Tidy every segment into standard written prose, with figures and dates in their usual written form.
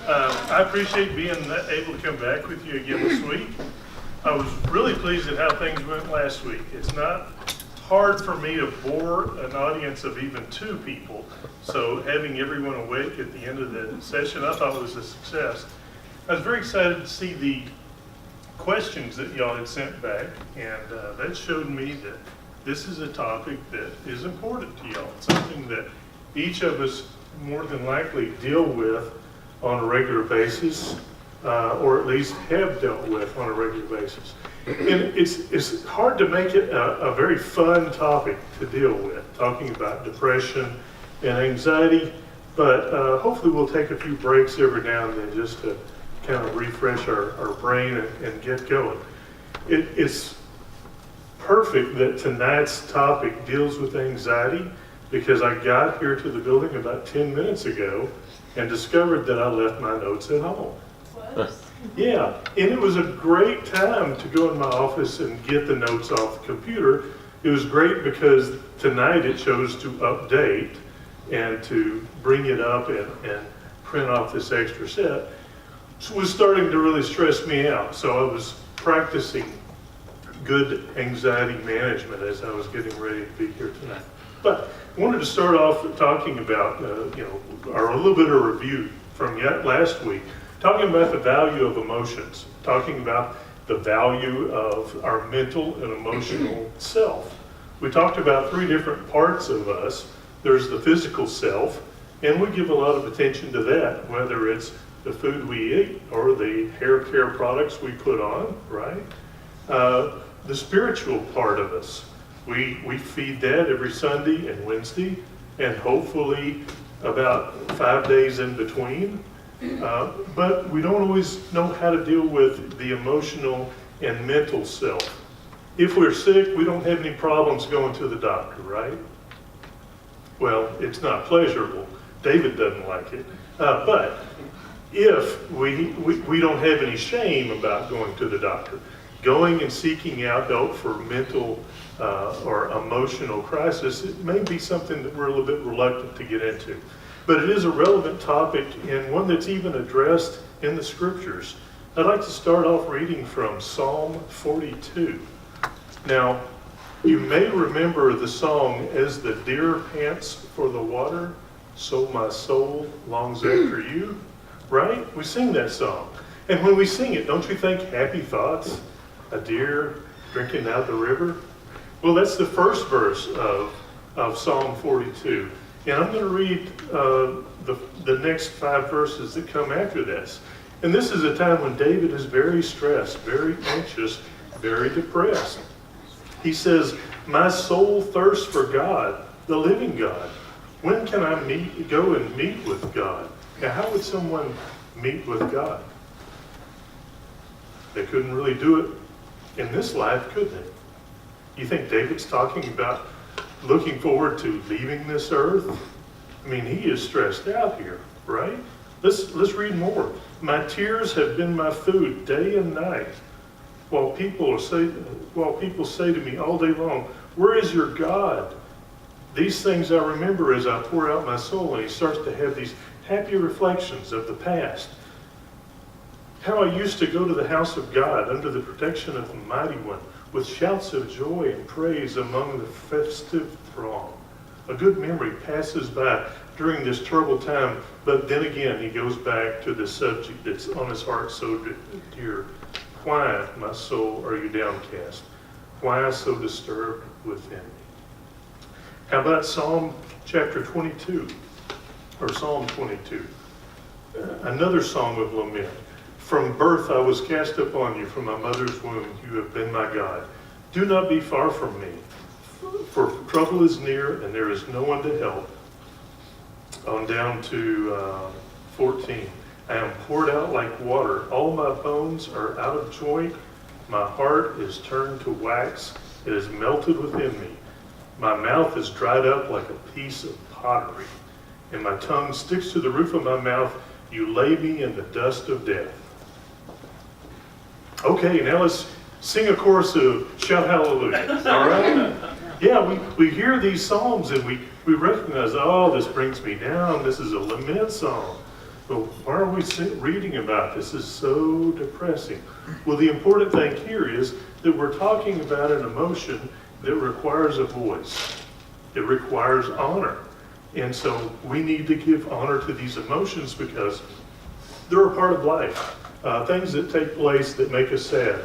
I appreciate being able to come back with you again this week. I was really pleased at how things went last week. It's not hard for me to bore an audience of even 2 people, so having everyone awake at the end of the session I thought was a success. I was very excited to see the questions that y'all had sent back, and that showed me that this is a topic that is important to y'all. It's something that each of us more than likely deal with on a regular basis, or at least have dealt with on a regular basis. And it's hard to make it a very fun topic to deal with, talking about depression and anxiety, but hopefully we'll take a few breaks every now and then just to kind of refresh our brain and get going. It's perfect that tonight's topic deals with anxiety, because I got here to the building about 10 minutes ago and discovered that I left my notes at home. Yeah, and it was a great time to go in my office and get the notes off the computer. It was great because tonight it chose to update and to bring it up and print off this extra set. It was starting to really stress me out, so I was practicing good anxiety management as I was getting ready to be here tonight. But I wanted to start off talking about, or a little bit of review from last week, talking about the value of emotions, talking about the value of our mental and emotional self. We talked about 3 different parts of us. There's the physical self, and we give a lot of attention to that, whether it's the food we eat or the hair care products we put on, right? The spiritual part of us. We feed that every Sunday and Wednesday, and hopefully about 5 days in between. But we don't always know how to deal with the emotional and mental self. If we're sick, we don't have any problems going to the doctor, right? Well, it's not pleasurable. David doesn't like it. But if we don't have any shame about going to the doctor, going and seeking out help for mental or emotional crisis, it may be something that we're a little bit reluctant to get into. But it is a relevant topic and one that's even addressed in the scriptures. I'd like to start off reading from Psalm 42. Now, you may remember the song, "As the deer pants for the water, so my soul longs after you," right? We sing that song. And when we sing it, don't you think happy thoughts? A deer drinking out the river? Well, that's the first verse of Psalm 42. And I'm going to read the next 5 verses that come after this. And this is a time when David is very stressed, very anxious, very depressed. He says, "My soul thirsts for God, the living God. When can I go and meet with God?" Now, how would someone meet with God? They couldn't really do it in this life, could they? You think David's talking about looking forward to leaving this earth? I mean, he is stressed out here, right? Let's read more. "My tears have been my food day and night, while people say to me all day long, 'Where is your God?' These things I remember as I pour out my soul." And he starts to have these happy reflections of the past. "How I used to go to the house of God under the protection of the Mighty One, with shouts of joy and praise among the festive throng." A good memory passes by during this troubled time, but then again he goes back to the subject that's on his heart so dear. "Why, my soul, are you downcast? Why so disturbed within me?" How about Psalm chapter 22, or Psalm 22? Another song of lament. "From birth I was cast upon you, from my mother's womb you have been my God. Do not be far from me, for trouble is near and there is no one to help." On down to 14. "I am poured out like water. All my bones are out of joint. My heart is turned to wax. It is melted within me. My mouth is dried up like a piece of pottery, and my tongue sticks to the roof of my mouth. You lay me in the dust of death." Okay, now let's sing a chorus of Shout Hallelujah, all right? Yeah, we hear these psalms and we recognize, oh, this brings me down. This is a lament song. Well, why are we reading about this? This is so depressing. Well, the important thing here is that we're talking about an emotion that requires a voice. It requires honor. And so we need to give honor to these emotions because they're a part of life. Things that take place that make us sad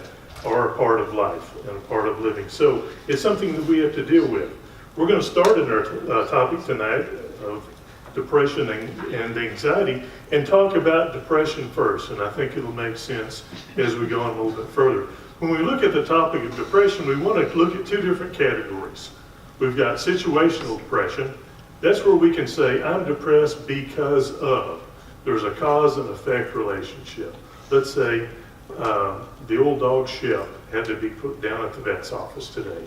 are a part of life and a part of living. So it's something that we have to deal with. We're going to start in our topic tonight of depression and anxiety and talk about depression first. And I think it'll make sense as we go on a little bit further. When we look at the topic of depression, we want to look at two different categories. We've got situational depression. That's where we can say, I'm depressed because of. There's a cause and effect relationship. Let's say the old dog Shep had to be put down at the vet's office today.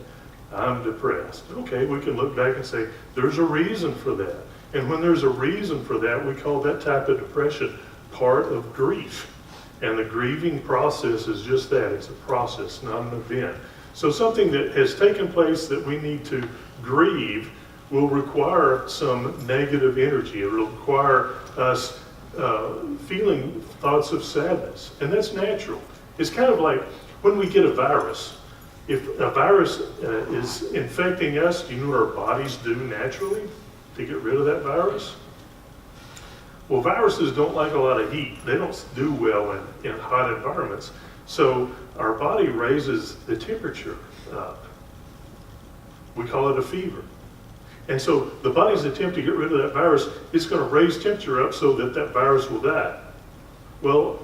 I'm depressed. Okay, we can look back and say, there's a reason for that. And when there's a reason for that, we call that type of depression part of grief. And the grieving process is just that. It's a process, not an event. So something that has taken place that we need to grieve will require some negative energy. It will require us feeling thoughts of sadness. And that's natural. It's kind of like when we get a virus. If a virus is infecting us, do you know what our bodies do naturally to get rid of that virus? Well, viruses don't like a lot of heat. They don't do well in hot environments. So our body raises the temperature up. We call it a fever. And so the body's attempt to get rid of that virus, it's going to raise temperature up so that that virus will die. Well,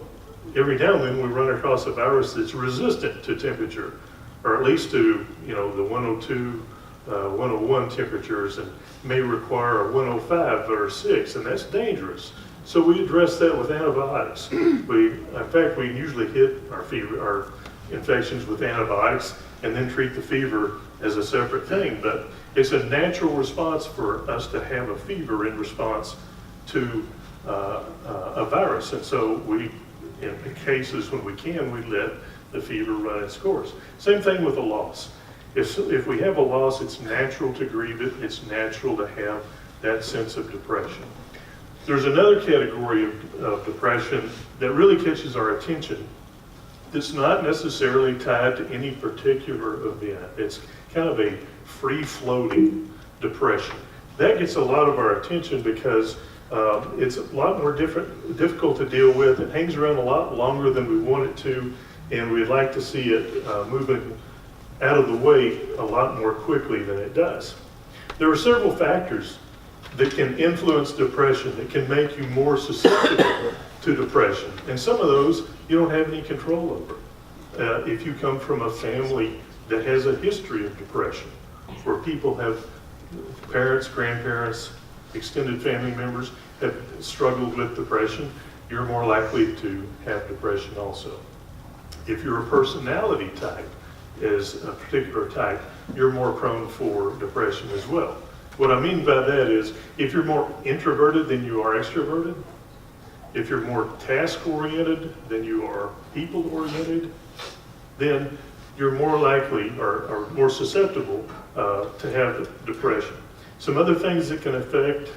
every now and then we run across a virus that's resistant to temperature, or at least to, the 102, 101 temperatures, and may require a 105 or 6, and that's dangerous. So we address that with antibiotics. In fact, we usually hit our infections with antibiotics and then treat the fever as a separate thing. But it's a natural response for us to have a fever in response to a virus. And so we, in cases when we can, we let the fever run its course. Same thing with a loss. If we have a loss, it's natural to grieve it. It's natural to have that sense of depression. There's another category of depression that really catches our attention that's not necessarily tied to any particular event. It's kind of a free-floating depression. That gets a lot of our attention because it's a lot more difficult to deal with. It hangs around a lot longer than we want it to, and we'd like to see it moving out of the way a lot more quickly than it does. There are several factors that can influence depression, that can make you more susceptible to depression. And some of those you don't have any control over. If you come from a family that has a history of depression, where people have parents, grandparents, extended family members have struggled with depression, you're more likely to have depression also. If you're a personality type, as a particular type, you're more prone for depression as well. What I mean by that is, if you're more introverted than you are extroverted, if you're more task-oriented than you are people-oriented, then you're more likely or more susceptible to have depression. Some other things that can affect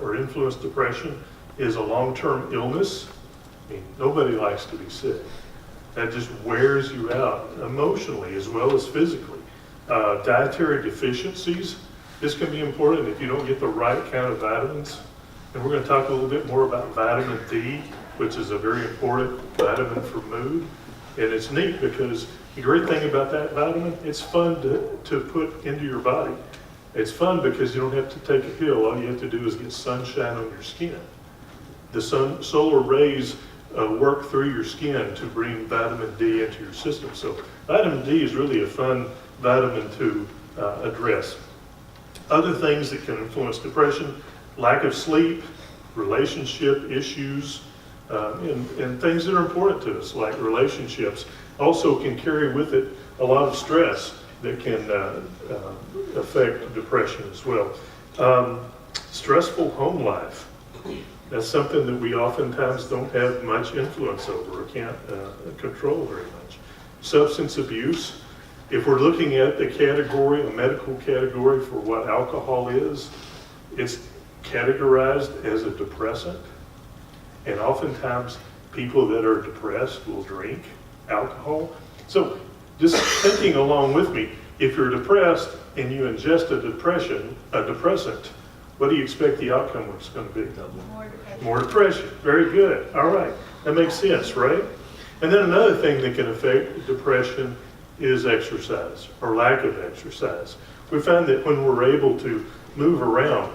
or influence depression is a long-term illness. I mean, nobody likes to be sick. That just wears you out emotionally as well as physically. Dietary deficiencies. This can be important if you don't get the right kind of vitamins. And we're going to talk a little bit more about vitamin D, which is a very important vitamin for mood. And it's neat because the great thing about that vitamin, it's fun to put into your body. It's fun because you don't have to take a pill. All you have to do is get sunshine on your skin. The solar rays work through your skin to bring vitamin D into your system. So vitamin D is really a fun vitamin to address. Other things that can influence depression: lack of sleep, relationship issues, and things that are important to us, like relationships, also can carry with it a lot of stress that can affect depression as well. Stressful home life. That's something that we oftentimes don't have much influence over or can't control very much. Substance abuse. If we're looking at the category, a medical category for what alcohol is, it's categorized as a depressant. And oftentimes, people that are depressed will drink alcohol. So just thinking along with me, if you're depressed and you ingest a depressant, what do you expect the outcome is going to be? More depression. More depression. Very good. All right. That makes sense, right? And then another thing that can affect depression is exercise or lack of exercise. We find that when we're able to move around,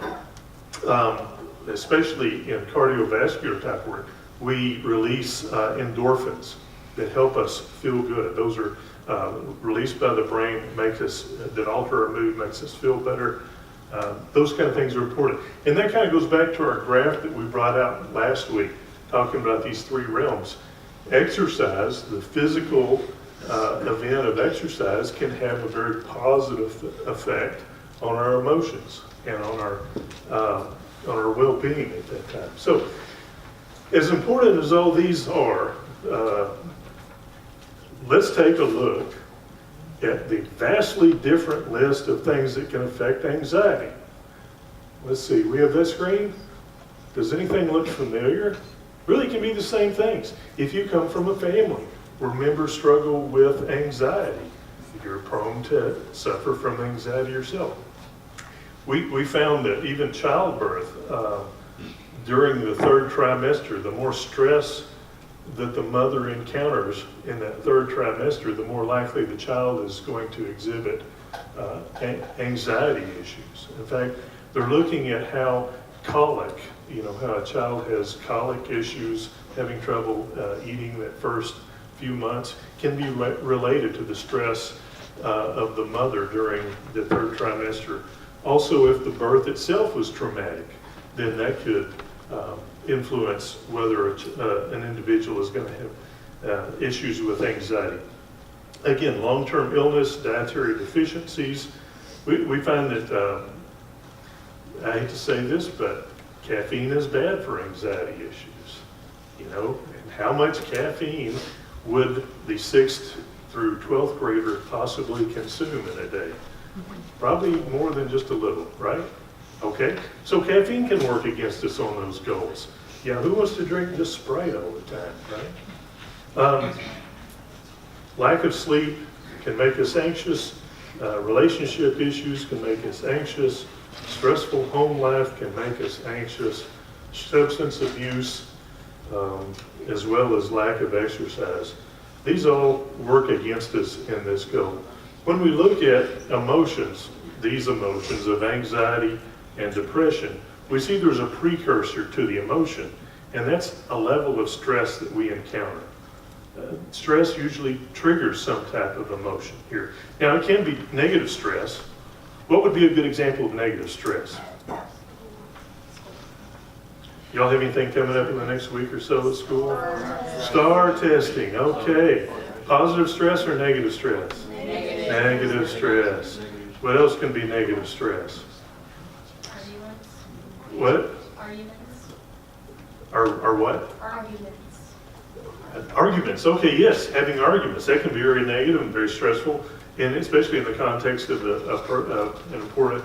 especially in cardiovascular type work, we release endorphins that help us feel good. Those are released by the brain, that alter our mood, makes us feel better. Those kind of things are important. And that kind of goes back to our graph that we brought out last week, talking about these three realms. Exercise, the physical event of exercise, can have a very positive effect on our emotions and on our well-being at that time. So, as important as all these are, let's take a look at the vastly different list of things that can affect anxiety. Let's see, we have that screen. Does anything look familiar? Really can be the same things. If you come from a family where members struggle with anxiety, you're prone to suffer from anxiety yourself. We found that even childbirth, during the third trimester, the more stress that the mother encounters in that third trimester, the more likely the child is going to exhibit anxiety issues. In fact, they're looking at how colic, how a child has colic issues, having trouble eating that first few months, can be related to the stress of the mother during the third trimester. Also, if the birth itself was traumatic, then that could influence whether an individual is going to have issues with anxiety. Again, long-term illness, dietary deficiencies. We find that, I hate to say this, but caffeine is bad for anxiety issues. And how much caffeine would the 6th through 12th grader possibly consume in a day? Probably more than just a little, right? Okay, so caffeine can work against us on those goals. Yeah, who wants to drink just Sprite all the time, right? Lack of sleep can make us anxious. Relationship issues can make us anxious. Stressful home life can make us anxious. Substance abuse, as well as lack of exercise. These all work against us in this goal. When we look at emotions, these emotions of anxiety and depression, we see there's a precursor to the emotion, and that's a level of stress that we encounter. Stress usually triggers some type of emotion here. Now, it can be negative stress. What would be a good example of negative stress? Y'all have anything coming up in the next week or so at school? STAR testing, okay. Positive stress or negative stress? Negative stress. What else can be negative stress? Arguments. What? Arguments. Or what? Arguments. Arguments, okay, yes, having arguments. That can be very negative and very stressful, and especially in the context of an important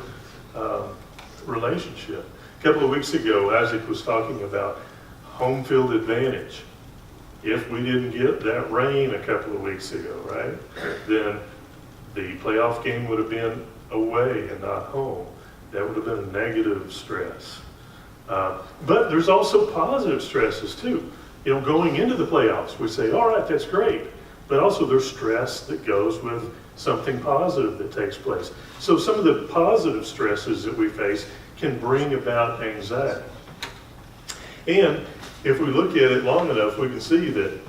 relationship. A couple of weeks ago, Isaac was talking about home field advantage. If we didn't get that rain a couple of weeks ago, right, then the playoff game would have been away and not home. That would have been negative stress. But there's also positive stresses too. Going into the playoffs, we say, all right, that's great. But also there's stress that goes with something positive that takes place. So some of the positive stresses that we face can bring about anxiety. And if we look at it long enough, we can see that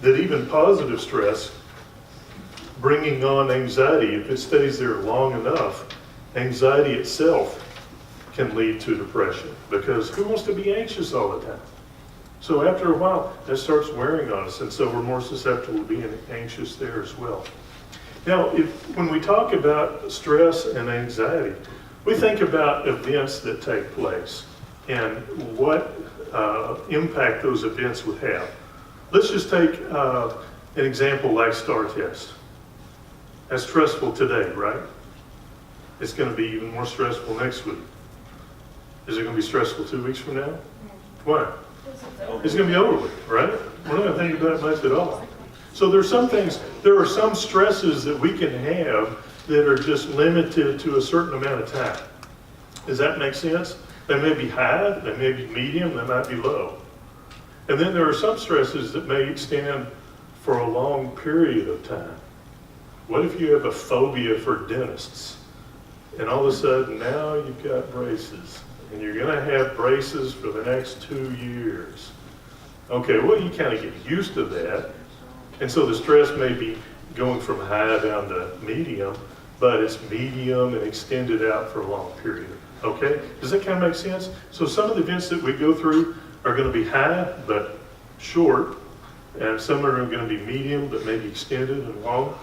that even positive stress bringing on anxiety, if it stays there long enough, anxiety itself can lead to depression, because who wants to be anxious all the time? So after a while, that starts wearing on us, and so we're more susceptible to being anxious there as well. Now, when we talk about stress and anxiety, we think about events that take place and what impact those events would have. Let's just take an example like STAR test. That's stressful today, right? It's going to be even more stressful next week. Is it gonna be stressful 2 weeks from now? Why? It's gonna be over with, right? We're not gonna think about it much at all. So there's some things, there are some stresses that we can have that are just limited to a certain amount of time. Does that make sense? They may be high, they may be medium, they might be low. And then there are some stresses that may extend for a long period of time. What if you have a phobia for dentists? And all of a sudden now you've got braces, and you're gonna have braces for the next 2 years. Okay, well, you kind of get used to that. And so the stress may be going from high down to medium, but it's medium and extended out for a long period. Okay, does that kind of make sense? So some of the events that we go through are gonna be high, but short, and some are gonna be medium, but maybe extended and long.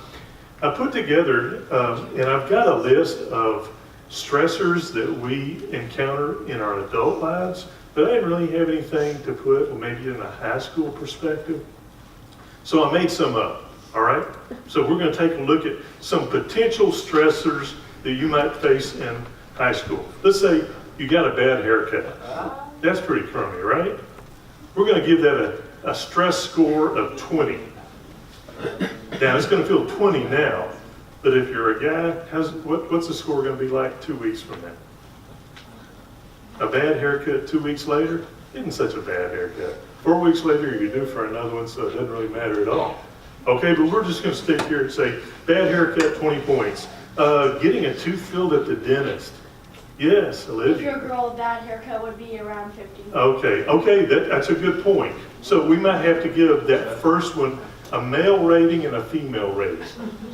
I put together, and I've got a list of stressors that we encounter in our adult lives, but I didn't really have anything to put, maybe in a high school perspective. So I made some up, all right? So we're gonna take a look at some potential stressors that you might face in high school. Let's say you got a bad haircut. That's pretty crummy, right? We're gonna give that a stress score of 20. Now, it's going to feel 20 now, but if you're a guy, what's the score going to be like 2 weeks from now? A bad haircut 2 weeks later isn't such a bad haircut. 4 weeks later, you're due for another one, so it doesn't really matter at all. Okay, but we're just going to stick here and say, bad haircut, 20 points. Getting a tooth filled at the dentist. Yes, Olivia. If you're a girl, a bad haircut would be around 50. Okay, that's a good point. So we might have to give that first one a male rating and a female rating,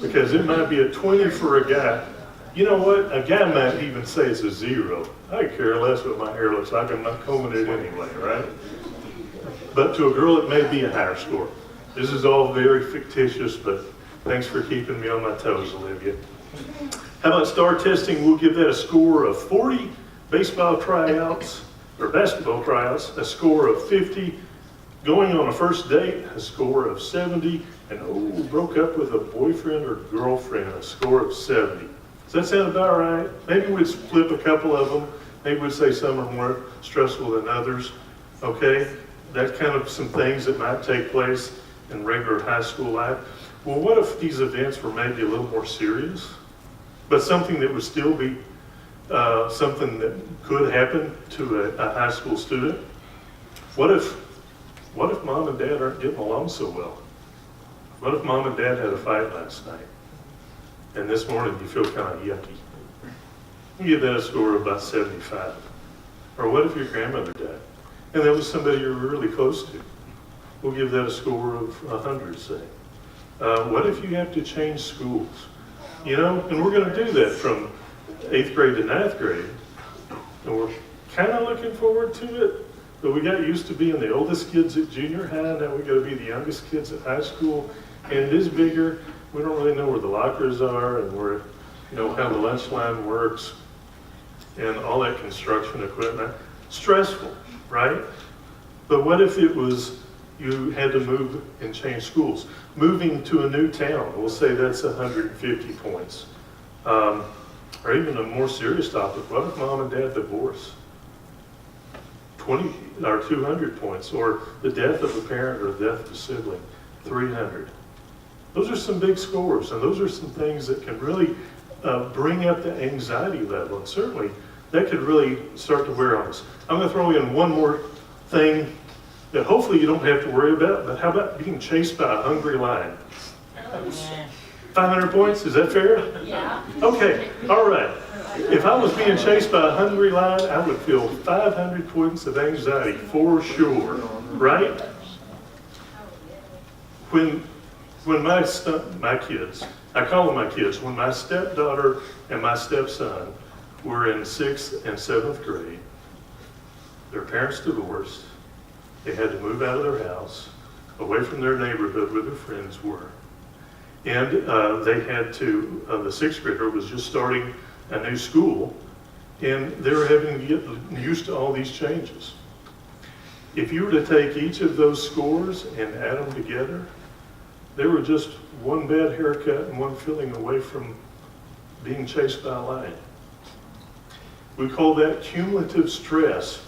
because it might be a 20 for a guy. You know what? A guy might even say it's a 0. I care less what my hair looks like. I'm not combing it anyway, right? But to a girl, it may be a higher score. This is all very fictitious, but thanks for keeping me on my toes, Olivia. How about star testing? We'll give that a score of 40. Baseball tryouts, or basketball tryouts, a score of 50. Going on a first date, a score of 70, and broke up with a boyfriend or girlfriend, a score of 70. Does that sound about right? Maybe we'd flip a couple of them. Maybe we'd say some are more stressful than others. Okay, that's kind of some things that might take place in regular high school life. Well, what if these events were maybe a little more serious, but something that would still be something that could happen to a high school student? What if mom and dad aren't getting along so well? What if mom and dad had a fight last night, and this morning you feel kind of yucky? You give that a score of about 75. Or what if your grandmother died, and that was somebody you were really close to? We'll give that a score of 100, say. What if you have to change schools? You know, and we're going to do that from 8th grade to 9th grade, and we're kind of looking forward to it. But we got used to being the oldest kids at junior high, now we got to be the youngest kids at high school, and it is bigger. We don't really know where the lockers are and where, how the lunch line works and all that construction equipment. Stressful, right? But what if it was you had to move and change schools? Moving to a new town, we'll say that's 150 points. Or even a more serious topic, what if mom and dad divorce? 20 or 200 points, or the death of a parent or the death of a sibling, 300. Those are some big scores, and those are some things that can really bring up the anxiety level, and certainly that could really start to wear on us. I'm going to throw in one more thing that hopefully you don't have to worry about, but how about being chased by a hungry lion? 500 points, is that fair? Yeah. Okay, all right. If I was being chased by a hungry lion, I would feel 500 points of anxiety for sure, right? When my kids, I call them my kids, when my stepdaughter and my stepson were in 6th and 7th grade, their parents divorced, they had to move out of their house, away from their neighborhood where their friends were. And they had to, the 6th grader was just starting a new school, and they were having to get used to all these changes. If you were to take each of those scores and add them together, they were just one bad haircut and one feeling away from being chased by a lion. We call that cumulative stress.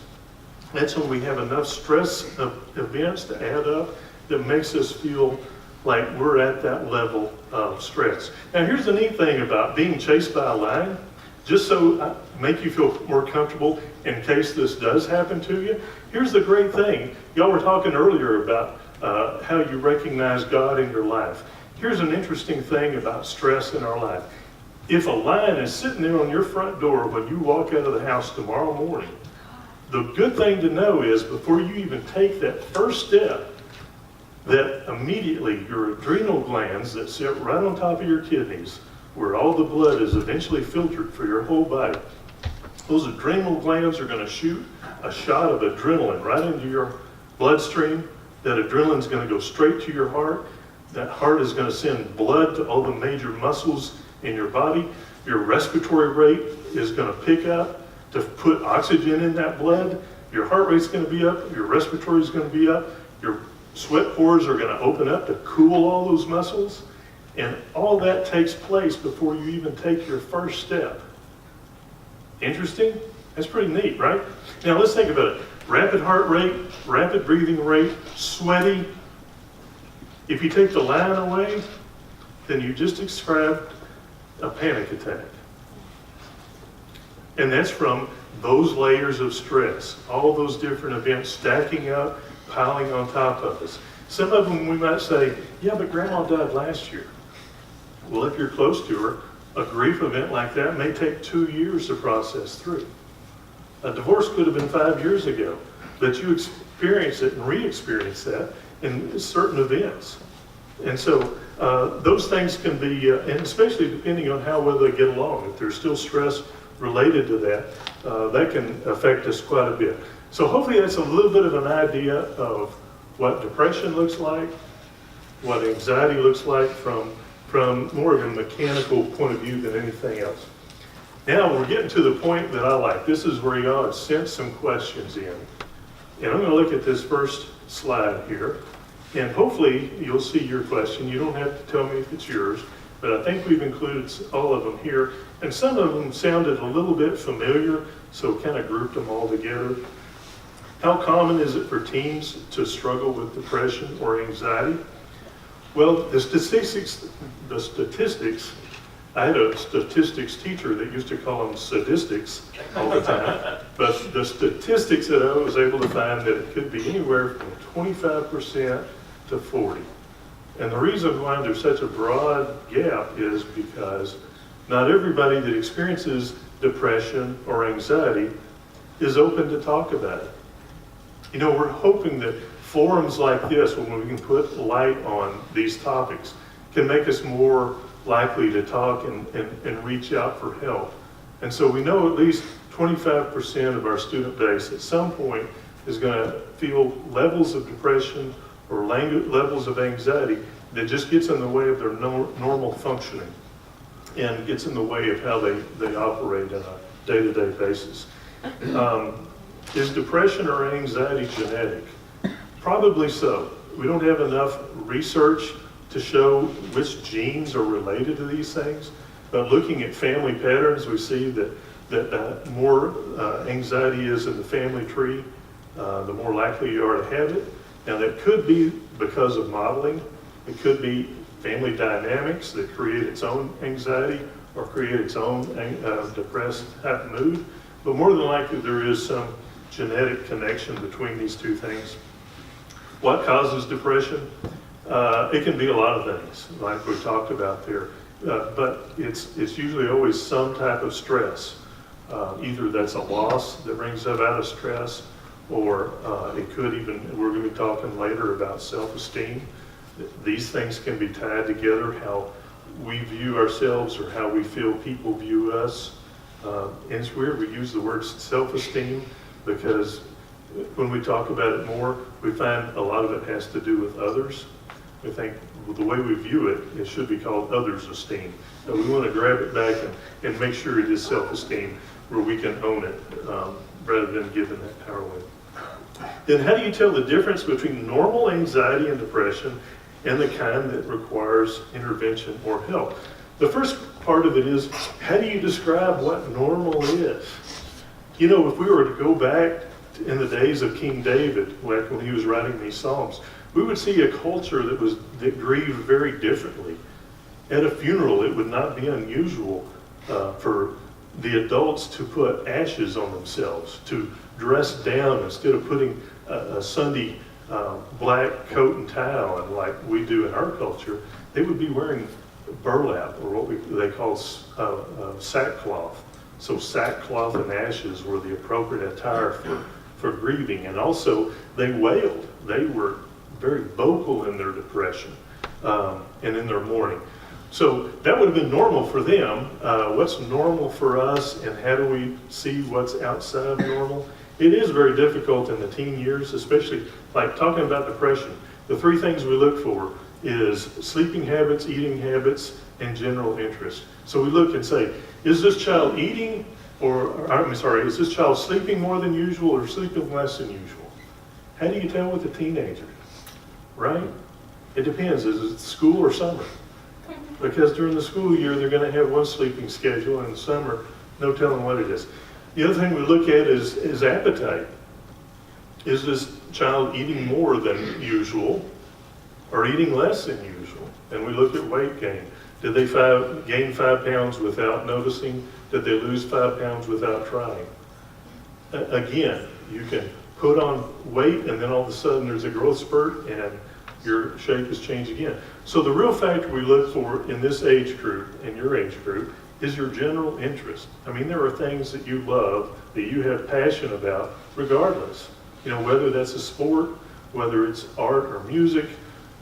That's when we have enough stress events to add up that makes us feel like we're at that level of stress. Now here's the neat thing about being chased by a lion, just so I make you feel more comfortable in case this does happen to you. Here's the great thing. Y'all were talking earlier about how you recognize God in your life. Here's an interesting thing about stress in our life. If a lion is sitting there on your front door when you walk out of the house tomorrow morning, the good thing to know is before you even take that first step, that immediately your adrenal glands that sit right on top of your kidneys, where all the blood is eventually filtered for your whole body, those adrenal glands are going to shoot a shot of adrenaline right into your bloodstream. That adrenaline is going to go straight to your heart. That heart is going to send blood to all the major muscles in your body. Your respiratory rate is going to pick up to put oxygen in that blood. Your heart rate's going to be up. Your respiratory is going to be up. Your sweat pores are going to open up to cool all those muscles. And all that takes place before you even take your first step. Interesting? That's pretty neat, right? Now let's think about it. Rapid heart rate, rapid breathing rate, sweaty. If you take the lion away, then you just described a panic attack. And that's from those layers of stress, all those different events stacking up, piling on top of us. Some of them we might say, yeah, but grandma died last year. Well, if you're close to her, a grief event like that may take 2 years to process through. A divorce could have been 5 years ago, but you experience it and re-experience that in certain events. And so those things can be, and especially depending on how well they get along, if there's still stress related to that, that can affect us quite a bit. So hopefully that's a little bit of an idea of what depression looks like, what anxiety looks like from more of a mechanical point of view than anything else. Now we're getting to the point that I like. This is where y'all have sent some questions in. And I'm going to look at this first slide here. And hopefully you'll see your question. You don't have to tell me if it's yours, but I think we've included all of them here. And some of them sounded a little bit familiar, so kind of grouped them all together. How common is it for teens to struggle with depression or anxiety? Well, the statistics, I had a statistics teacher that used to call them sadistics all the time. But the statistics that I was able to find that it could be anywhere from 25% to 40%. And the reason why there's such a broad gap is because not everybody that experiences depression or anxiety is open to talk about it. You know, we're hoping that forums like this, when we can put light on these topics, can make us more likely to talk and reach out for help. And so we know at least 25% of our student base at some point is going to feel levels of depression or levels of anxiety that just gets in the way of their normal functioning and gets in the way of how they operate on a day-to-day basis. Is depression or anxiety genetic? Probably so. We don't have enough research to show which genes are related to these things, but looking at family patterns, we see that more anxiety is in the family tree, the more likely you are to have it. Now that could be because of modeling. It could be family dynamics that create its own anxiety or create its own depressed type mood, but more than likely there is some genetic connection between these two things. What causes depression? It can be a lot of things, like we talked about there, but it's usually always some type of stress. Either that's a loss that brings about a stress, or it could even, we're going to be talking later about self-esteem. These things can be tied together, how we view ourselves or how we feel people view us. And it's weird, we use the word self-esteem because when we talk about it more, we find a lot of it has to do with others. We think the way we view it, it should be called others' esteem. So we want to grab it back and make sure it is self-esteem where we can own it rather than giving that power away. Then how do you tell the difference between normal anxiety and depression and the kind that requires intervention or help? The first part of it is, how do you describe what normal is? You know, if we were to go back in the days of King David, like when he was writing these Psalms, we would see a culture that grieved very differently. At a funeral, it would not be unusual for the adults to put ashes on themselves, to dress down instead of putting a Sunday black coat and tie on like we do in our culture. They would be wearing burlap, or what they call sackcloth. So sackcloth and ashes were the appropriate attire for grieving. And also, they wailed. They were very vocal in their depression and in their mourning. So that would have been normal for them. What's normal for us, and how do we see what's outside of normal? It is very difficult in the teen years, especially like talking about depression. The three things we look for is sleeping habits, eating habits, and general interest. So we look and say, is this child eating, is this child sleeping more than usual or sleeping less than usual? How do you tell with a teenager, right? It depends. Is it school or summer? Because during the school year, they're going to have one sleeping schedule, and in the summer, no telling what it is. The other thing we look at is appetite. Is this child eating more than usual or eating less than usual? And we look at weight gain. Did they gain 5 pounds without noticing? Did they lose 5 pounds without trying? Again, you can put on weight and then all of a sudden there's a growth spurt and your shape has changed again. So the real factor we look for in this age group, in your age group, is your general interest. I mean, there are things that you love, that you have passion about, regardless. You know, whether that's a sport, whether it's art or music,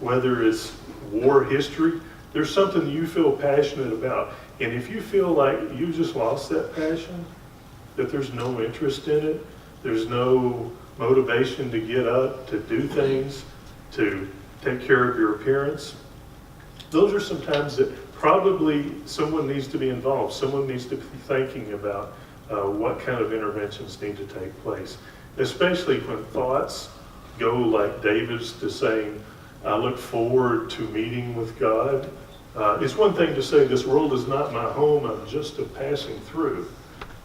whether it's war history, there's something you feel passionate about. And if you feel like you just lost that passion, that there's no interest in it, there's no motivation to get up, to do things, to take care of your appearance, those are some times that probably someone needs to be involved. Someone needs to be thinking about what kind of interventions need to take place, especially when thoughts go like David's to saying, I look forward to meeting with God. It's one thing to say, this world is not my home, I'm just a passing through,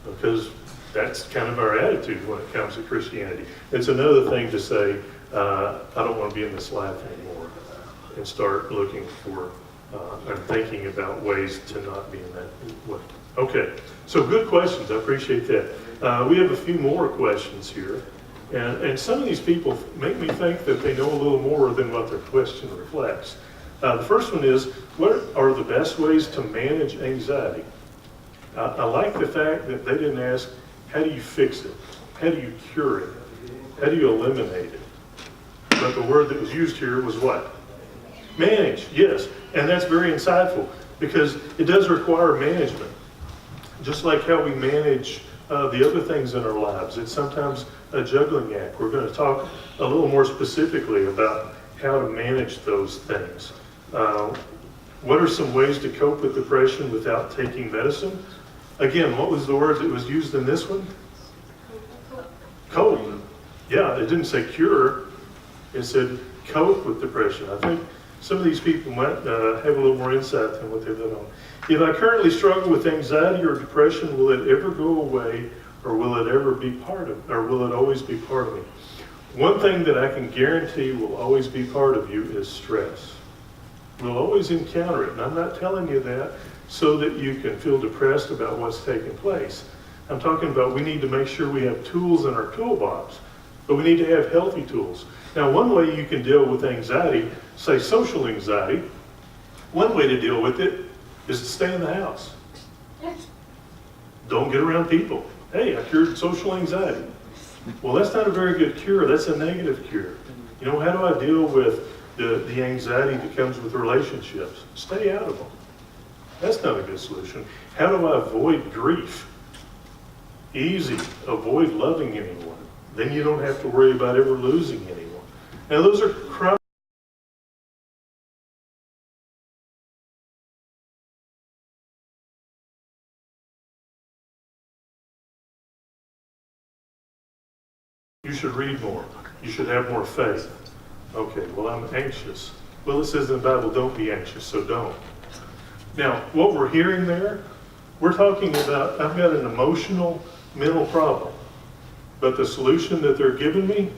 because that's kind of our attitude when it comes to Christianity. It's another thing to say, I don't want to be in this life anymore, and start looking for and thinking about ways to not be in that way. Okay, so good questions, I appreciate that. We have a few more questions here, and some of these people make me think that they know a little more than what their question reflects. The first one is, what are the best ways to manage anxiety? I like the fact that they didn't ask, how do you fix it? How do you cure it? How do you eliminate it? But the word that was used here was what? Manage, yes. And that's very insightful because it does require management. Just like how we manage the other things in our lives. It's sometimes a juggling act. We're going to talk a little more specifically about how to manage those things. What are some ways to cope with depression without taking medicine? Again, what was the word that was used in this one? Cope. Yeah, it didn't say cure. It said cope with depression. I think some of these people might have a little more insight than what they've done on. If I currently struggle with anxiety or depression, will it ever go away, or will it ever be part of, or will it always be part of me? One thing that I can guarantee will always be part of you is stress. We'll always encounter it, and I'm not telling you that so that you can feel depressed about what's taking place. I'm talking about we need to make sure we have tools in our toolbox, but we need to have healthy tools. Now, one way you can deal with anxiety, say social anxiety, one way to deal with it is to stay in the house. Don't get around people. Hey, I cured social anxiety. Well, that's not a very good cure. That's a negative cure. You know, how do I deal with the anxiety that comes with relationships? Stay out of them. That's not a good solution. How do I avoid grief? Easy. Avoid loving anyone. Then you don't have to worry about ever losing anyone. Now, those are you should read more. You should have more faith. Okay, well, I'm anxious. Well, it says in the Bible, don't be anxious, so don't. Now, what we're hearing there, we're talking about, I've got an emotional, mental problem. but the solution that they're giving me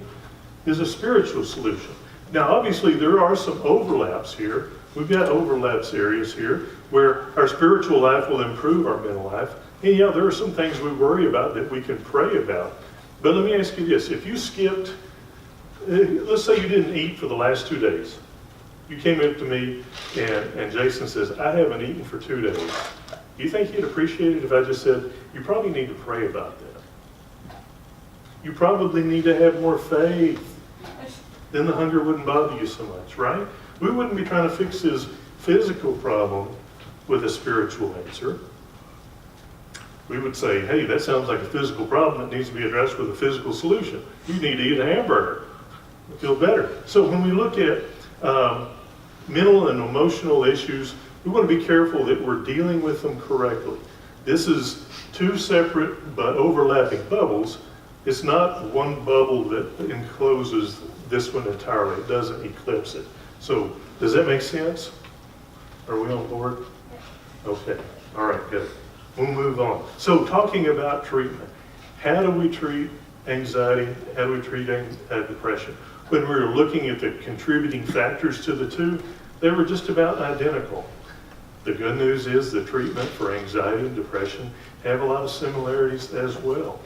is a spiritual solution. Now, obviously, there are some overlaps here. We've got overlaps areas here where our spiritual life will improve our mental life. And yeah, there are some things we worry about that we can pray about. But let me ask you this. If you skipped, let's say you didn't eat for the last 2 days. You came up to me and Jason says, I haven't eaten for 2 days. Do you think he'd appreciate it if I just said, you probably need to pray about that? You probably need to have more faith. Then the hunger wouldn't bother you so much, right? We wouldn't be trying to fix his physical problem with a spiritual answer. We would say, hey, that sounds like a physical problem that needs to be addressed with a physical solution. You need to eat a hamburger. Feel better. So when we look at mental and emotional issues, we want to be careful that we're dealing with them correctly. This is two separate but overlapping bubbles. It's not one bubble that encloses this one entirely. It doesn't eclipse it. So does that make sense? Are we on board? Okay. All right, good. We'll move on. So talking about treatment. How do we treat anxiety? How do we treat depression? When we were looking at the contributing factors to the two, they were just about identical. The good news is the treatment for anxiety and depression have a lot of similarities as well.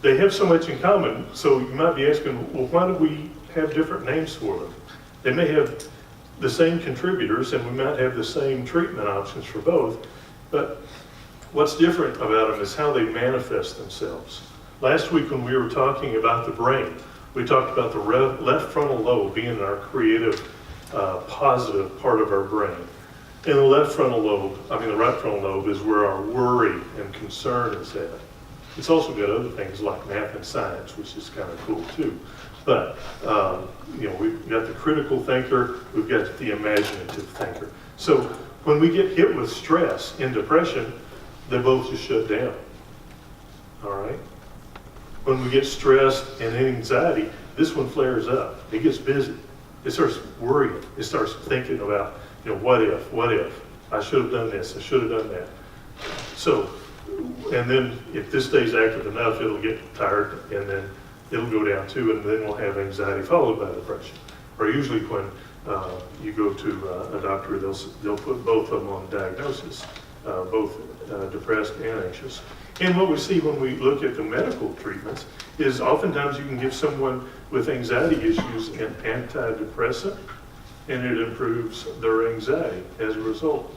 They have so much in common, so you might be asking, well, why do we have different names for them? They may have the same contributors and we might have the same treatment options for both, but what's different about them is how they manifest themselves. Last week when we were talking about the brain, we talked about the left frontal lobe being our creative, positive part of our brain. And the right frontal lobe is where our worry and concern is at. It's also got other things like math and science, which is kind of cool too. But, we've got the critical thinker, we've got the imaginative thinker. So when we get hit with stress and depression, they both just shut down. All right? When we get stressed and anxiety, this one flares up. It gets busy. It starts worrying. It starts thinking about, what if? I should have done this. I should have done that. So, and then if this stays active enough, it'll get tired and then it'll go down too, and then we'll have anxiety followed by depression. Or usually when you go to a doctor, they'll put both of them on diagnosis, both depressed and anxious. And what we see when we look at the medical treatments is oftentimes you can give someone with anxiety issues an antidepressant, and it improves their anxiety as a result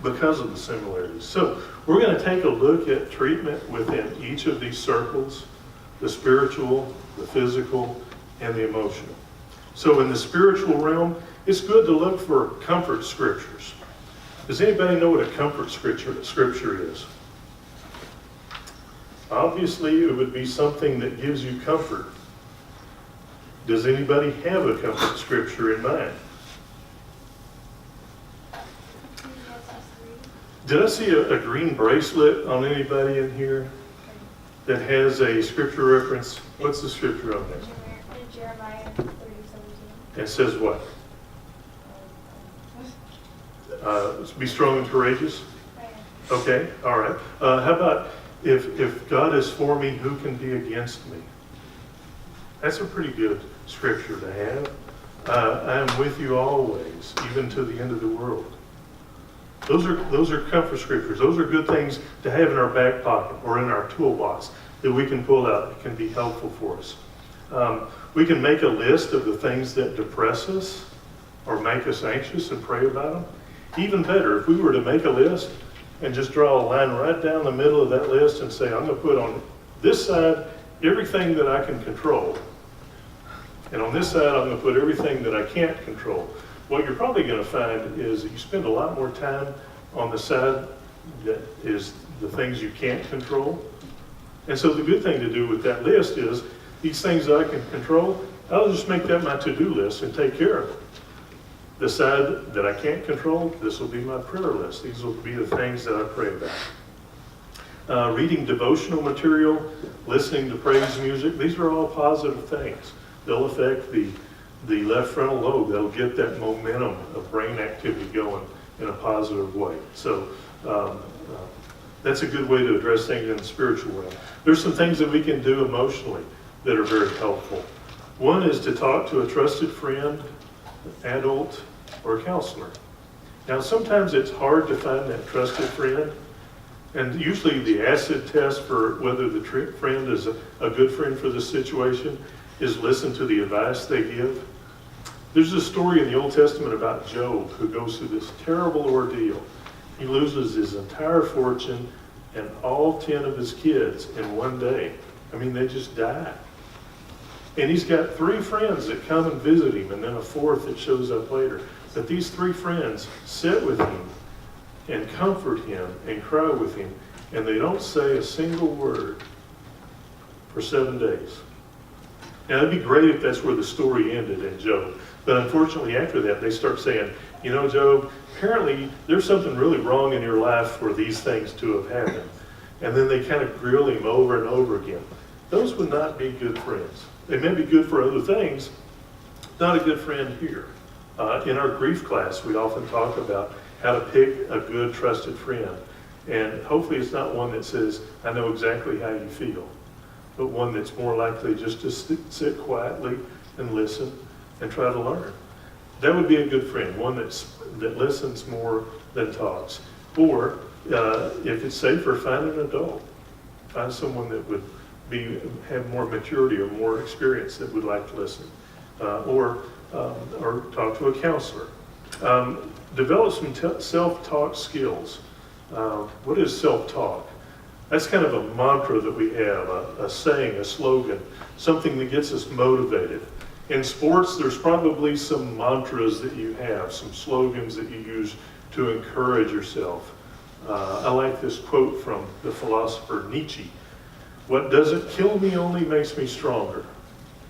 because of the similarities. So we're going to take a look at treatment within each of these circles, the spiritual, the physical, and the emotional. So in the spiritual realm, it's good to look for comfort scriptures. Does anybody know what a comfort scripture is? Obviously, it would be something that gives you comfort. Does anybody have a comfort scripture in mind? Did I see a green bracelet on anybody in here that has a scripture reference? What's the scripture on there? Jeremiah 30:17. It says what? Be strong and courageous? Okay, all right. How about if God is for me, who can be against me? That's a pretty good scripture to have. I am with you always, even to the end of the world. Those are comfort scriptures. Those are good things to have in our back pocket or in our toolbox that we can pull out. It can be helpful for us. We can make a list of the things that depress us or make us anxious and pray about them. Even better, if we were to make a list and just draw a line right down the middle of that list and say, I'm going to put on this side everything that I can control. And on this side, I'm going to put everything that I can't control. What you're probably going to find is that you spend a lot more time on the side that is the things you can't control. And so the good thing to do with that list is these things that I can control, I'll just make that my to-do list and take care of it. The side that I can't control, this will be my prayer list. These will be the things that I pray about. Reading devotional material, listening to praise music, these are all positive things. They'll affect the left frontal lobe. They'll get that momentum of brain activity going in a positive way. So That's a good way to address things in the spiritual realm. There's some things that we can do emotionally that are very helpful. One is to talk to a trusted friend, adult, or counselor. Now, sometimes it's hard to find that trusted friend, and usually the acid test for whether the friend is a good friend for this situation is listen to the advice they give. There's a story in the Old Testament about Job who goes through this terrible ordeal. He loses his entire fortune and all 10 of his kids in one day. I mean, they just die. And he's got 3 friends that come and visit him, and then a 4th that shows up later. But these 3 friends sit with him and comfort him and cry with him, and they don't say a single word for 7 days. Now, it'd be great if that's where the story ended in Job. But unfortunately, after that, they start saying, you know, Job, apparently there's something really wrong in your life for these things to have happened. And then they kind of grill him over and over again. Those would not be good friends. They may be good for other things, not a good friend here. In our grief class, we often talk about how to pick a good, trusted friend. And hopefully it's not one that says, I know exactly how you feel, but one that's more likely just to sit quietly and listen and try to learn. That would be a good friend, one that listens more than talks. Or if it's safer, find an adult. Find someone that would have more maturity or more experience that would like to listen. Or talk to a counselor. Develop some self-talk skills. What is self-talk? That's kind of a mantra that we have, a saying, a slogan, something that gets us motivated. In sports, there's probably some mantras that you have, some slogans that you use to encourage yourself. I like this quote from the philosopher Nietzsche. What doesn't kill me only makes me stronger.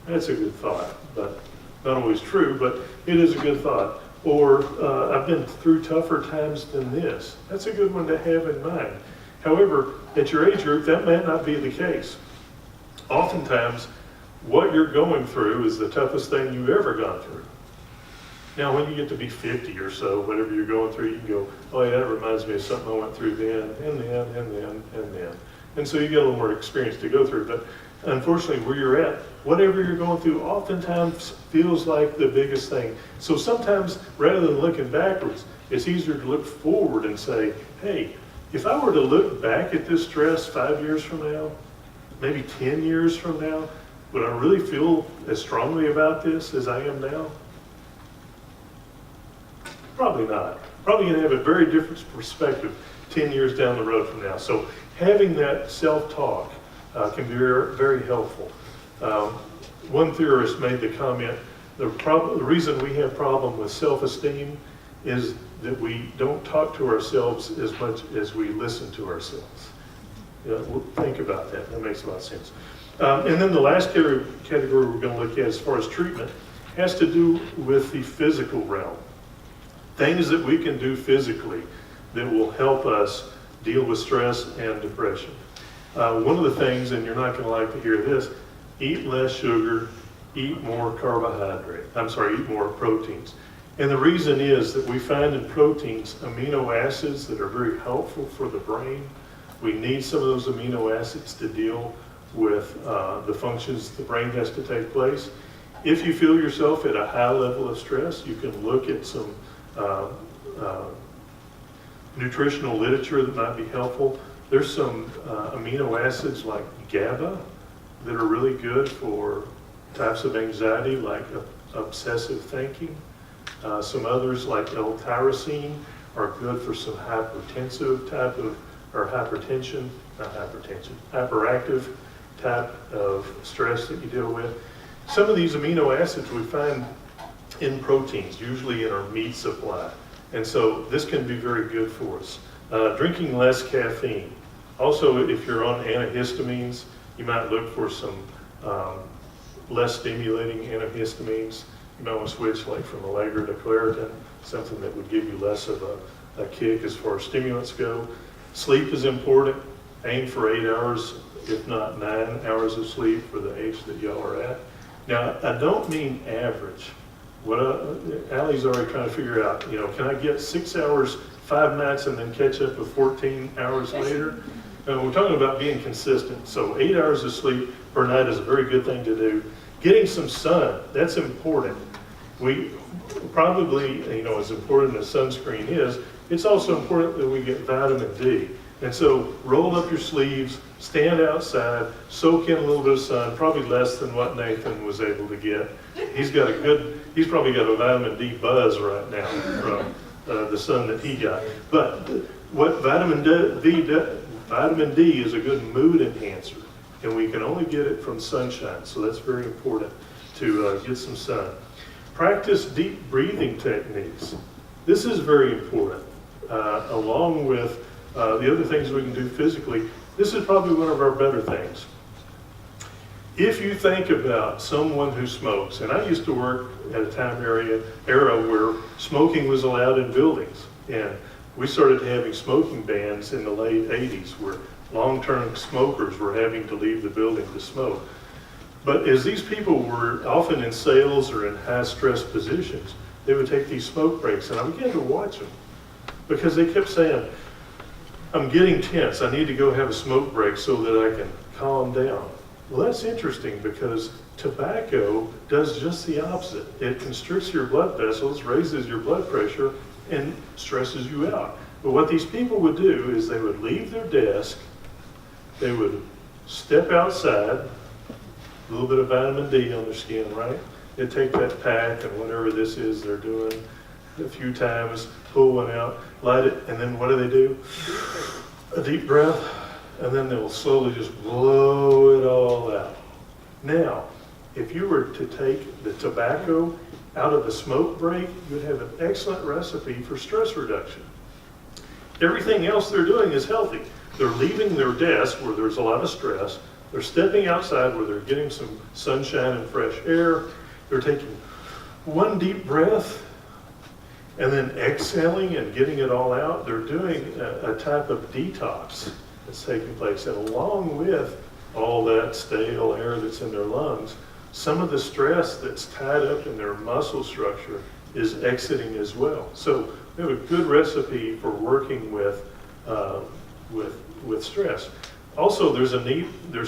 That's a good thought, but not always true, but it is a good thought. Or I've been through tougher times than this. That's a good one to have in mind. However, at your age group, that may not be the case. Oftentimes, what you're going through is the toughest thing you've ever gone through. Now, when you get to be 50 or so, whatever you're going through, you can go, oh yeah, that reminds me of something I went through then, and then, and then, and then. And so you get a little more experience to go through. But unfortunately, where you're at, whatever you're going through oftentimes feels like the biggest thing. So sometimes, rather than looking backwards, it's easier to look forward and say, hey, if I were to look back at this stress 5 years from now, maybe 10 years from now, would I really feel as strongly about this as I am now? Probably not. Probably going to have a very different perspective 10 years down the road from now. So having that self-talk can be very, very helpful. One theorist made the comment, the reason we have problem with self-esteem is that we don't talk to ourselves as much as we listen to ourselves. We'll think about that. That makes a lot of sense. And then the last category we're going to look at as far as treatment has to do with the physical realm. Things that we can do physically that will help us deal with stress and depression. One of the things, and you're not going to like to hear this, eat less sugar, eat more eat more proteins. And the reason is that we find in proteins amino acids that are very helpful for the brain. We need some of those amino acids to deal with the functions the brain has to take place. If you feel yourself at a high level of stress, you can look at some nutritional literature that might be helpful. There's some amino acids like GABA that are really good for types of anxiety like obsessive thinking. Some others like L-tyrosine are good for some hypertensive type of, or hypertension, not hypertension, hyperactive type of stress that you deal with. Some of these amino acids we find in proteins, usually in our meat supply. And so this can be very good for us. Drinking less caffeine. Also, if you're on antihistamines, you might look for some less stimulating antihistamines. You might want to switch like from Allegra to Claritin, something that would give you less of a kick as far as stimulants go. Sleep is important. Aim for 8 hours, if not 9 hours of sleep for the age that y'all are at. Now, I don't mean average. What Allie's already trying to figure out, can I get 6 hours 5 nights and then catch up with 14 hours later. And we're talking about being consistent. So 8 hours of sleep per night is a very good thing to do. Getting some sun, that's important. We probably, as important as sunscreen is, it's also important that we get vitamin D. And so roll up your sleeves, stand outside, soak in a little bit of sun, probably less than what Nathan was able to get. He's probably got a vitamin D buzz right now from the sun that he got. But what vitamin D is a good mood enhancer, and we can only get it from sunshine, so that's very important to get some sun. Practice deep breathing techniques. This is very important, along with the other things we can do physically. This is probably one of our better things. If you think about someone who smokes, and I used to work at a era where smoking was allowed in buildings, and we started having smoking bans in the late 80s where long-term smokers were having to leave the building to smoke. But as these people were often in sales or in high-stress positions, they would take these smoke breaks, and I began to watch them because they kept saying, I'm getting tense, I need to go have a smoke break so that I can calm down. Well, that's interesting because tobacco does just the opposite. It constricts your blood vessels, raises your blood pressure, and stresses you out. But what these people would do is they would leave their desk, they would step outside, a little bit of vitamin D on their skin, right? They'd take that pack and whatever this is they're doing a few times, pull one out, light it, and then what do? A deep breath, and then they'll slowly just blow it all out. Now, if you were to take the tobacco out of the smoke break, you'd have an excellent recipe for stress reduction. Everything else they're doing is healthy. They're leaving their desk where there's a lot of stress. They're stepping outside where they're getting some sunshine and fresh air. They're taking one deep breath and then exhaling and getting it all out. They're doing a type of detox that's taking place. And along with all that stale air that's in their lungs, some of the stress that's tied up in their muscle structure is exiting as well. So we have a good recipe for working with stress. Also, there's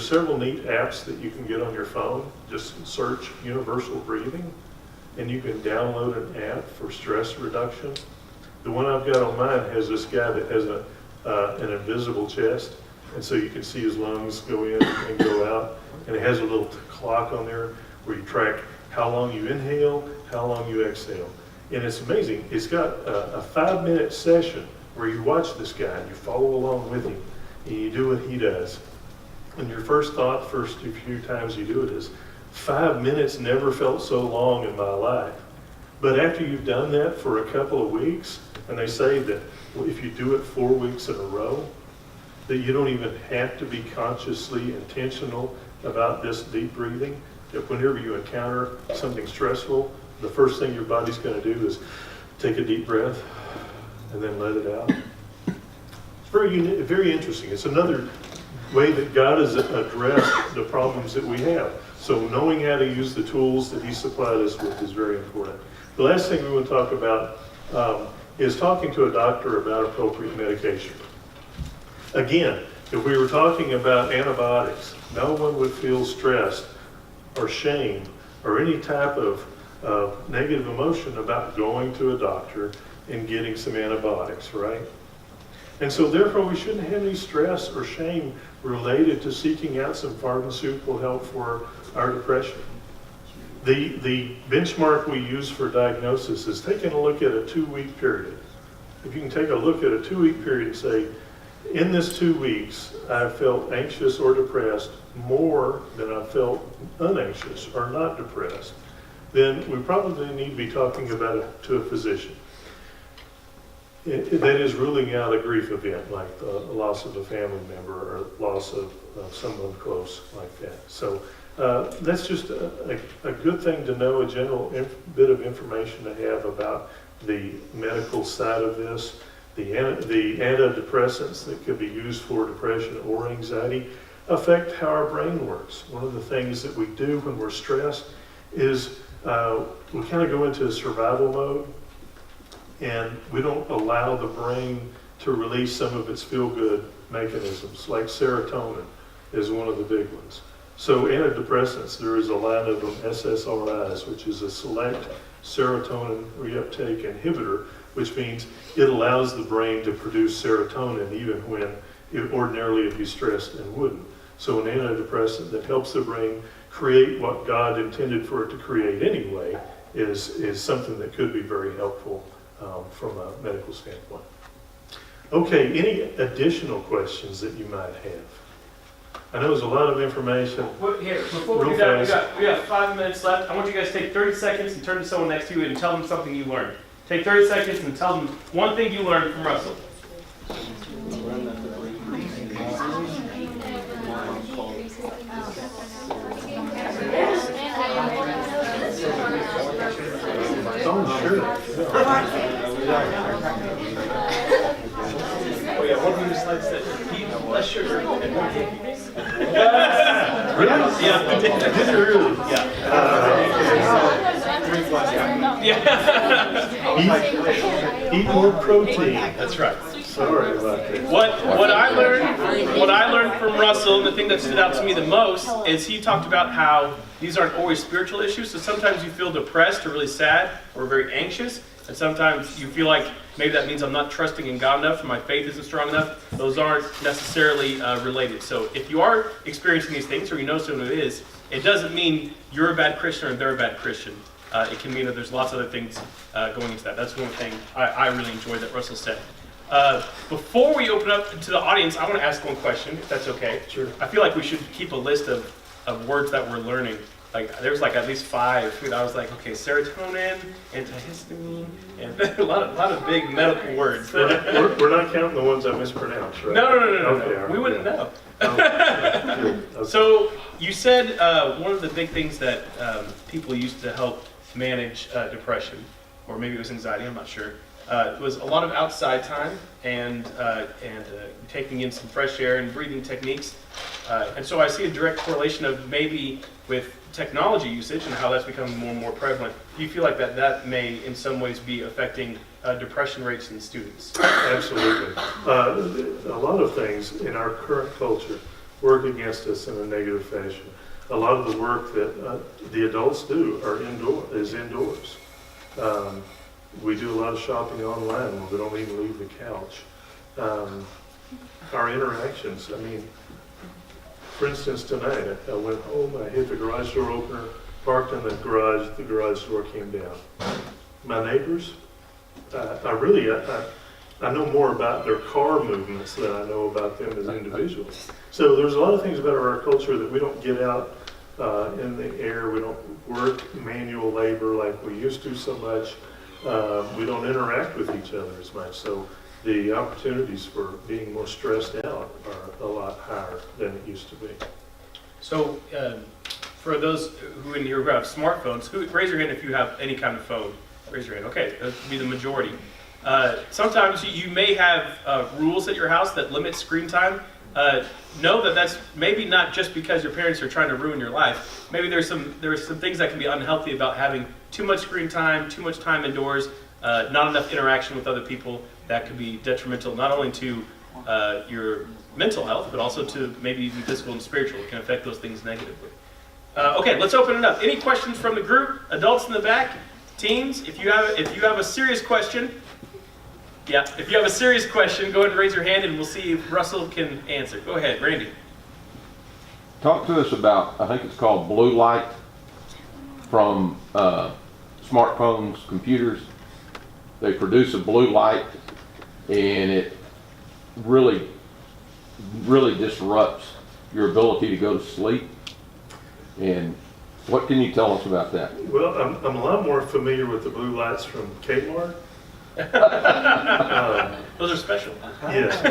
several neat apps that you can get on your phone. Just search universal breathing, and you can download an app for stress reduction. The one I've got on mine has this guy that has an invisible chest, and so you can see his lungs go in and go out, and it has a little clock on there where you track how long you inhale, how long you exhale. And it's amazing. It's got a 5-minute session where you watch this guy and you follow along with him and you do what he does. And your first thought, first few times you do it is, 5 minutes never felt so long in my life. But after you've done that for a couple of weeks, and they say that if you do it 4 weeks in a row, that you don't even have to be consciously intentional about this deep breathing, that whenever you encounter something stressful, the first thing your body's going to do is take a deep breath and then let it out. It's very interesting. It's another way that God has addressed the problems that we have. So knowing how to use the tools that He supplied us with is very important. The last thing we want to talk about is talking to a doctor about appropriate medication. Again, if we were talking about antibiotics, no one would feel stressed or shame or any type of negative emotion about going to a doctor and getting some antibiotics, right? And so therefore we shouldn't have any stress or shame related to seeking out some pharmaceutical help for our depression. The benchmark we use for diagnosis is taking a look at a 2-week period. If you can take a look at a 2-week period and say, in this 2 weeks, I felt anxious or depressed more than I felt unanxious or not depressed, then we probably need to be talking about it to a physician. That is ruling out a grief event like the loss of a family member or loss of someone close like that. So that's just a good thing to know, a general bit of information to have about the medical side of this. The antidepressants that could be used for depression or anxiety affect how our brain works. One of the things that we do when we're stressed is we kind of go into survival mode. and we don't allow the brain to release some of its feel-good mechanisms, like serotonin is one of the big ones. So antidepressants, there is a line of them, SSRIs, which is a select serotonin reuptake inhibitor, which means it allows the brain to produce serotonin even when it ordinarily would be stressed and wouldn't. So an antidepressant that helps the brain create what God intended for it to create anyway is something that could be very helpful from a medical standpoint. Okay, any additional questions that you might have? I know there's a lot of information. Here, before we Real do that, fast. we got 5 minutes left. I want you guys to take 30 seconds and turn to someone next to you and tell them something you learned. Take 30 seconds and tell them one thing you learned from Russell. Oh, sure. Oh yeah, one of your slides said, eat less sugar and more cookies. Really? Yeah. Did you really? Yeah. Eat more protein. That's right. Sorry about that. What I learned from Russell, and the thing that stood out to me the most, is he talked about how these aren't always spiritual issues. So sometimes you feel depressed or really sad or very anxious, and sometimes you feel like maybe that means I'm not trusting in God enough or my faith isn't strong enough. Those aren't necessarily related. So if you are experiencing these things or you know someone who is, it doesn't mean you're a bad Christian or they're a bad Christian. It can mean that there's lots of other things going into that. That's one thing I really enjoyed that Russell said. Before we open up to the audience, I want to ask one question, if that's okay. Sure. I feel like we should keep a list of words that we're learning. Like there's like at least 5. And I was like, okay, serotonin, antihistamine, and a lot of big medical words. We're not counting the ones I mispronounced, right? No. Okay, all right, We wouldn't yeah. know. Good. Okay. So you said one of the big things that people use to help manage depression, or maybe it was anxiety, I'm not sure, was a lot of outside time and taking in some fresh air and breathing techniques. And so I see a direct correlation of maybe with technology usage and how that's becoming more and more prevalent. Do you feel like that may in some ways be affecting depression rates in students? Absolutely. A lot of things in our current culture work against us in a negative fashion. A lot of the work that the adults do is indoors. We do a lot of shopping online where we don't even leave the couch. Our interactions, I mean, for instance, tonight I went home, I hit the garage door opener, parked in the garage door came down. My neighbors, I know more about their car movements than I know about them as individuals. So there's a lot of things about our culture that we don't get out in the air. We don't work manual labor like we used to so much. We don't interact with each other as much. So the opportunities for being more stressed out are a lot higher than it used to be. So for those who in here who have smartphones, raise your hand if you have any kind of phone. Raise your hand. Okay, that would be the majority. Sometimes you may have rules at your house that limit screen time. Know that that's maybe not just because your parents are trying to ruin your life. Maybe there are some things that can be unhealthy about having too much screen time, too much time indoors, not enough interaction with other people. That could be detrimental not only to your mental health, but also to maybe even physical and spiritual. It can affect those things negatively. Okay, let's open it up. Any questions from the group? Adults in the back, teens. If you have a serious question. Yeah, if you have a serious question, go ahead and raise your hand and we'll see if Russell can answer. Go ahead, Randy. Talk to us about, I think it's called blue light from smartphones, computers. They produce a blue light and it really disrupts your ability to go to sleep. And what can you tell us about that? Well, I'm a lot more familiar with the blue lights from Kmart. Those are special. Yes,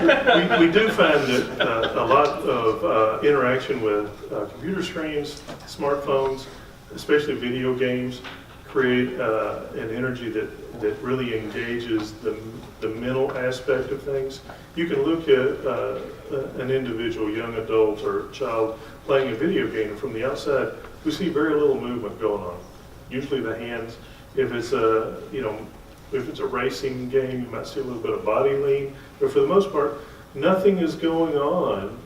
we do find that a lot of interaction with computer screens, smartphones, especially video games, create an energy that really engages the mental aspect of things. You can look at an individual, young adult or child playing a video game, and from the outside, we see very little movement going on. Usually the hands, if it's If it's a racing game, you might see a little bit of body lean, but for the most part, nothing is going on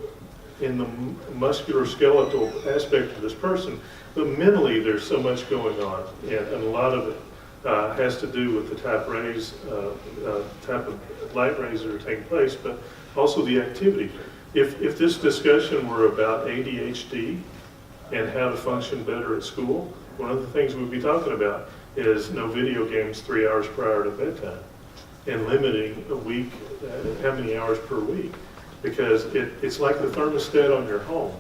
in the muscular skeletal aspect of this person, but mentally there's so much going on, and a lot of it has to do with the type of light rays that are taking place, but also the activity. If this discussion were about ADHD and how to function better at school, one of the things we'd be talking about is no video games 3 hours prior to bedtime, and limiting a week, how many hours per week, because it's like the thermostat on your home.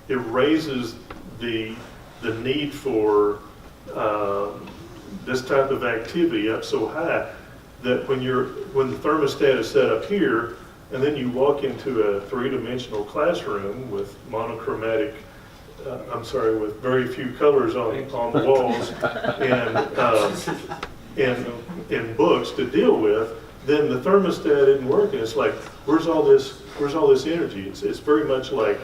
It raises the need for this type of activity up so high that when the thermostat is set up here, and then you walk into a three-dimensional classroom with monochromatic, with very few colors on the walls and books to deal with, then the thermostat isn't working. It's like, where's all this energy? It's very much like,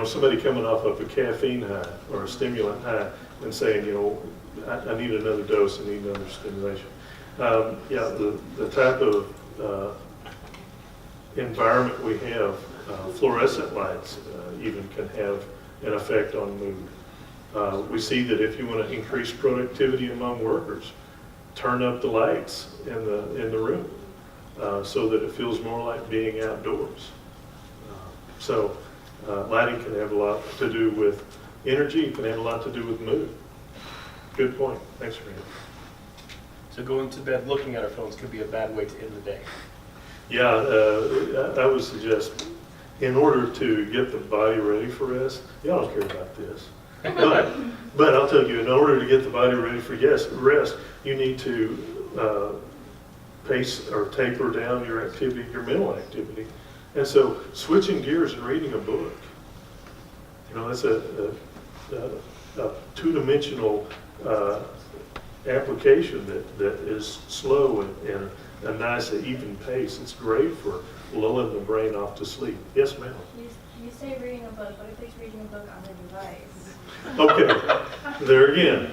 somebody coming off of a caffeine high or a stimulant high and saying, I need another dose, I need another stimulation. The type of environment we have, fluorescent lights even can have an effect on mood. We see that if you want to increase productivity among workers, turn up the lights in the room so that it feels more like being outdoors. Lighting can have a lot to do with energy, it can have a lot to do with mood. Good point. Thanks, Rita. So going to bed looking at our phones could be a bad way to end the day. Yeah, I would suggest, in order to get the body ready for rest, y'all don't care about this, but I'll tell you, in order to get the body ready for rest, you need to pace or taper down your activity, your mental activity. And so switching gears and reading a book, that's a two-dimensional application that is slow and a nice even pace. It's great for lulling the brain off to sleep. Yes, ma'am. You say reading a book, what if he's reading a book on the device? Okay, there again.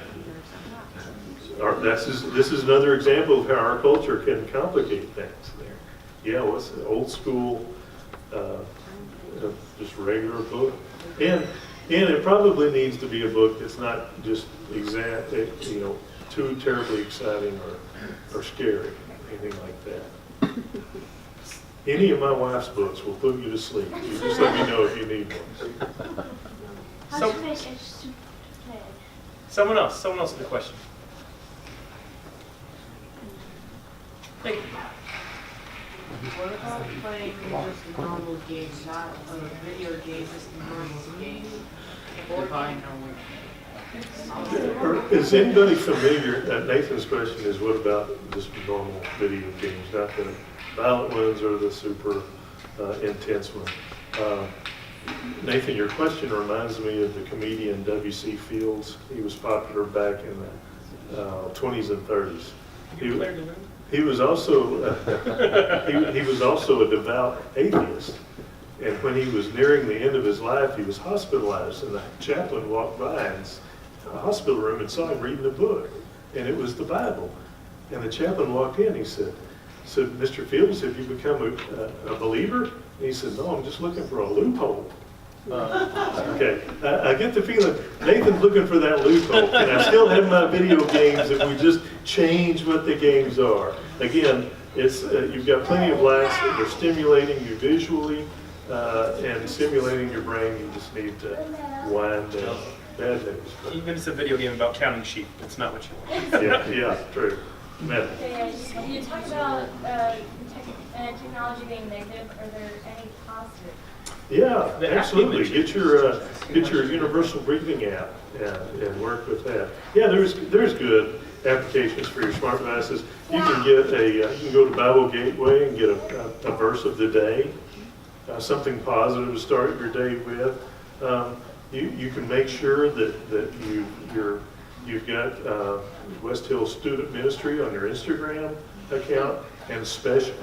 This is another example of how our culture can complicate things. Yeah, what's the old school, just regular book? And it probably needs to be a book that's not just too terribly exciting or scary, anything like that. Any of my wife's books will put you to sleep. You just let me know if you need one. How to make a soup today? Someone else with a question. Thank you. What about playing just a normal game, not a video game, just a normal game? Is anybody familiar, Nathan's question is, what about just normal video games, not the violent ones or the super intense ones? Nathan, your question reminds me of the comedian W.C. Fields. He was popular back in the 20s and 30s. He was also he was also a devout atheist, and when he was nearing the end of his life, he was hospitalized, and the chaplain walked by in a hospital room and saw him reading a book, and it was the Bible. And the chaplain walked in. He said, "Mr. Fields, have you become a believer?" And he said, "No, I'm just looking for a loophole." Okay, I get the feeling Nathan's looking for that loophole. And I still have my video games if we just change what the games are. Again, it's you've got plenty of lights that are stimulating you visually and stimulating your brain. You just need to wind down. Bad days. Even if it's a video game about counting sheep, it's not what you want. Yeah, true. Man. You talk about technology being negative. Are there any positive? Yeah, The absolutely. image. Get your universal breathing app and work with that. Yeah, there's good applications for your smart devices. You can get you can go to Bible Gateway and get a verse of the day, something positive to start your day with. You can make sure that you've got Westhill Student Ministry on your Instagram account and Special.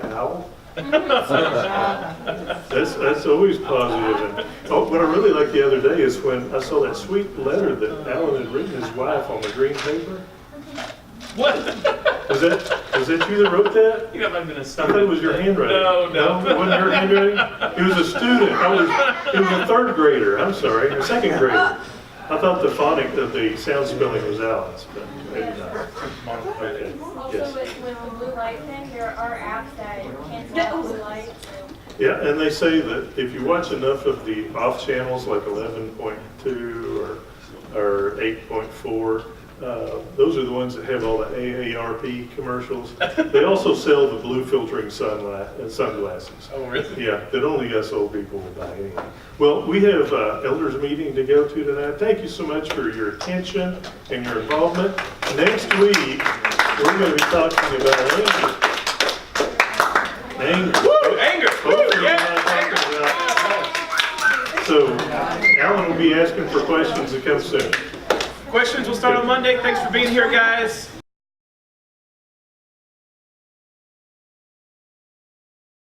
That's always positive. And what I really liked the other day is when I saw that sweet letter that Alan had written his wife on the green paper. What? Was that you that wrote that? You might have been a I stomach. thought it was your handwriting. No. It wasn't your handwriting? It was a student. It was a third grader. I'm sorry, a second grader. I thought the phonic, the sound spelling was Alan's, but maybe not. Okay, Also, yes. with the blue light thing, there are apps that cancel out blue light, so. Yeah, and they say that if you watch enough of the off channels like 11.2 or 8.4, those are the ones that have all the AARP commercials. They also sell the blue filtering sunglasses. Oh, really? Yeah, that only us old people will buy anyway. Well, we have elders meeting to go to tonight. Thank you so much for your attention and your involvement. Next week, we're going to be talking about anger. Anger. Woo, anger. Woo, Hopefully we're yeah, not anger. talking about- So Alan will be asking for questions that come soon. Questions will start on Monday. Thanks for being here, guys.